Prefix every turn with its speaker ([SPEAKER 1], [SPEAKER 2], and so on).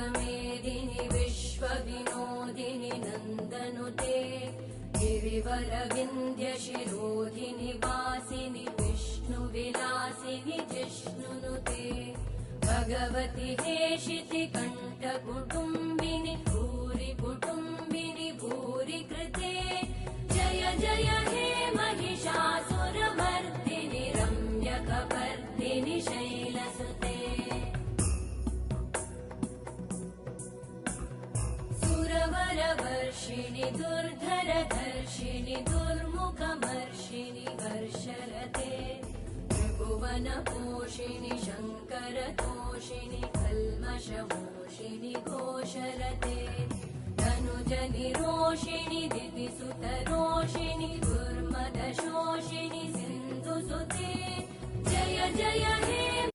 [SPEAKER 1] विश्वमेदिनि विश्वविनोदिनि नन्दनुते गिरिवरविन्ध्यशिरोधिनि वासिनि विष्णुविलासिनि जिष्णुनुते भगवति हेशिति कण्ठकुटुम्बिनि भूरि कुटुम्बिनि भूरि कृते जय जय हे महिषासुरमर्दिनि रम्यकपर्दिनि शैलसुते सुरवरवर्षिणि दुर्धरधर्षिणि दुर्मुखमर्षिणि हर्षरते त्रिभुवनपोषिणि शङ्करतोषिणि कल्मषमोषिणि घोषरते तनुजनिरोषिणि दितिसुतरोषिणि दुर्मदशोषिणि सिन्धुसुते जय जय हे